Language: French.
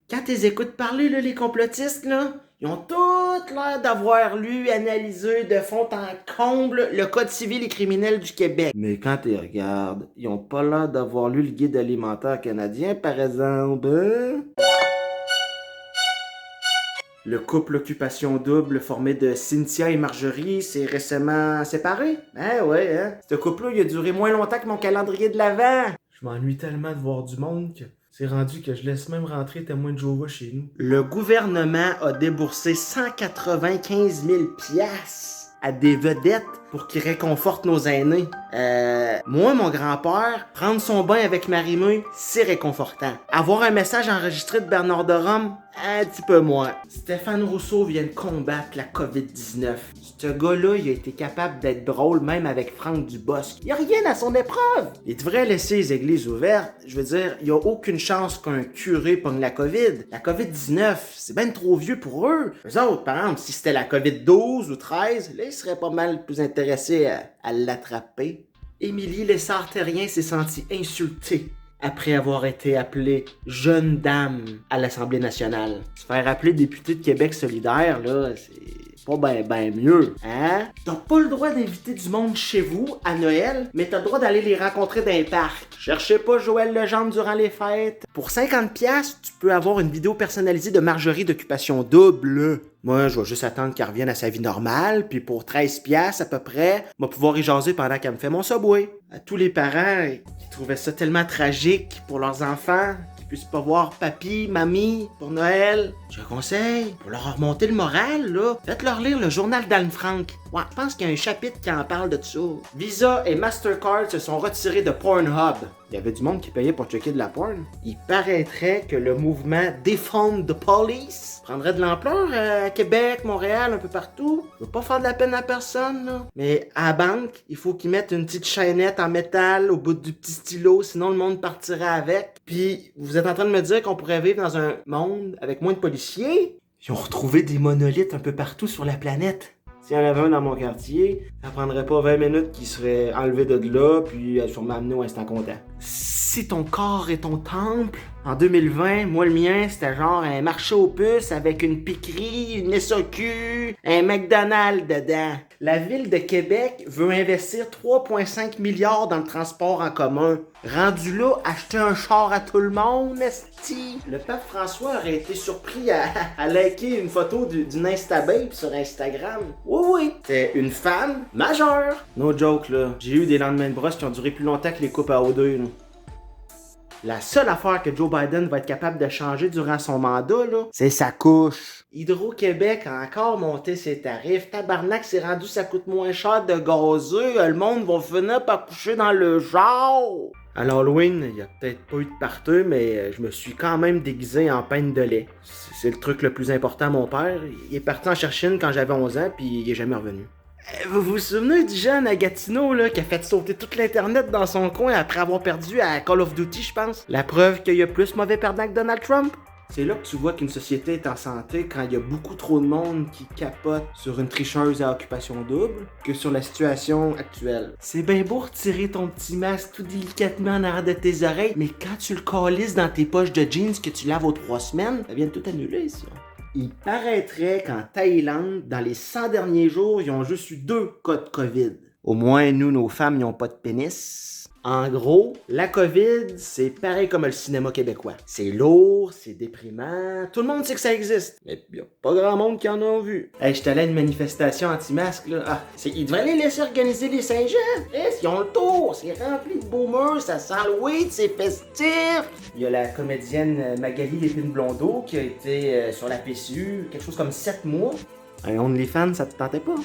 Quand t'es écoutes parler, là, les complotistes, là, ils ont toutes l'air d'avoir lu, analysé de fond en comble le Code civil et criminel du Québec. Mais quand t'y regardes, ils ont pas l'air d'avoir lu le guide alimentaire canadien, par exemple, hein? Le couple Occupation Double formé de Cynthia et Marjorie s'est récemment séparé. Ben ouais, hein? Ce couple-là, il a duré moins longtemps que mon calendrier de l'Avent. Je m'ennuie tellement de voir du monde que c'est rendu que je laisse même rentrer témoin de Jéhovah chez nous. Le gouvernement a déboursé 195 000 piastres à des vedettes pour qu'ils réconfortent nos aînés. Moi, mon grand-père, prendre son bain avec Marie-Mé, c'est réconfortant. Avoir un message enregistré de Bernard de Rome, un petit peu moins. Stéphane Rousseau vient de combattre la COVID-19. Ce gars-là, il a été capable d'être drôle même avec Franck Dubosc. Il n'y a rien à son épreuve. Il devrait laisser les églises ouvertes. Je veux dire, il n'y a aucune chance qu'un curé pogne la COVID. La COVID-19, c'est ben trop vieux pour eux. Eux autres, par exemple, si c'était la COVID-12 ou 13, là, ils seraient pas mal plus intéressés à l'attraper. Émilie Lessard-Terrien s'est sentie insultée après avoir été appelée jeune dame à l'Assemblée nationale. Se faire appeler député de Québec solidaire, là, c'est pas ben mieux, hein? T'as pas le droit d'inviter du monde chez vous à Noël, mais t'as le droit d'aller les rencontrer dans les parcs. Cherchez pas Joël Legendre durant les fêtes. Pour 50$, tu peux avoir une vidéo personnalisée de Marjorie d'Occupation Double. Moi, je vais juste attendre qu'elle revienne à sa vie normale, puis pour 13$ à peu près, je vais pouvoir y jaser pendant qu'elle me fait mon Subway. À tous les parents qui trouvaient ça tellement tragique pour leurs enfants, qu'ils puissent pas voir papy, mamie pour Noël, je conseille, pour leur remonter le moral, là, faites-leur lire le journal d'Anne Frank. Ouais, je pense qu'il y a un chapitre qui en parle de ça. Visa et Mastercard se sont retirés de Pornhub. Il y avait du monde qui payait pour checker de la porn. Il paraîtrait que le mouvement Defund the Police prendrait de l'ampleur à Québec, Montréal, un peu partout. Je veux pas faire de la peine à personne, là. Mais à la banque, il faut qu'ils mettent une petite chaînette en métal au bout du petit stylo, sinon le monde partirait avec. Puis, vous êtes en train de me dire qu'on pourrait vivre dans un monde avec moins de policiers? Ils ont retrouvé des monolithes un peu partout sur la planète. S'il y en avait un dans mon quartier, ça prendrait pas 20 minutes qu'il serait enlevé de là, puis sûrement amené au instant comptant. Si ton corps est ton temple, en 2020, moi le mien, c'était genre un marché aux puces avec une piquerie, une SAQ, un McDonald's dedans. La ville de Québec veut investir 3,5 milliards dans le transport en commun. Rendu là, acheter un char à tout le monde, esti. Le pape François aurait été surpris à liker une photo d'une Instababe sur Instagram. Oui, c'est une femme majeure. No joke, là. J'ai eu des lendemains de brosse qui ont duré plus longtemps que les coupes à O2, là. La seule affaire que Joe Biden va être capable de changer durant son mandat, là, c'est sa couche. Hydro-Québec a encore monté ses tarifs. Tabarnak, c'est rendu, ça coûte moins cher de gazer. Le monde va finir par coucher dans le genre. À l'Halloween, il y a peut-être pas eu de party, mais je me suis quand même déguisé en peine de lait. C'est le truc le plus important à mon père. Il est parti en chercher une quand j'avais 11 ans, puis il est jamais revenu. Vous vous souvenez du jeune à Gatineau là, qui a fait sauter toute l'internet dans son coin après avoir perdu à Call of Duty, je pense? La preuve qu'il y a plus mauvais perdant que Donald Trump? C'est là que tu vois qu'une société est en santé quand il y a beaucoup trop de monde qui capote sur une tricheuse à occupation double que sur la situation actuelle. C'est bien beau retirer ton petit masque tout délicatement en arrière de tes oreilles, mais quand tu le calisses dans tes poches de jeans que tu laves aux 3 semaines, ça vient de tout annuler, ça. Il paraîtrait qu'en Thaïlande, dans les 100 derniers jours, ils ont juste eu 2 cas de COVID. Au moins, nous, nos femmes, ils n'ont pas de pénis. En gros, la COVID, c'est pareil comme le cinéma québécois. C'est lourd, c'est déprimant, tout le monde sait que ça existe. Mais il n'y a pas grand monde qui en a vu. Hey, j'étais allé à une manifestation anti-masque, là. Ah, ils devraient les laisser organiser les Saint-Jean. Ils ont le tour, c'est rempli de boomers, ça sent le weed, c'est festif. Il y a la comédienne Magali Lépine-Blondeau qui a été sur la PCU quelque chose comme 7 mois. Un OnlyFans, ça te tentait pas?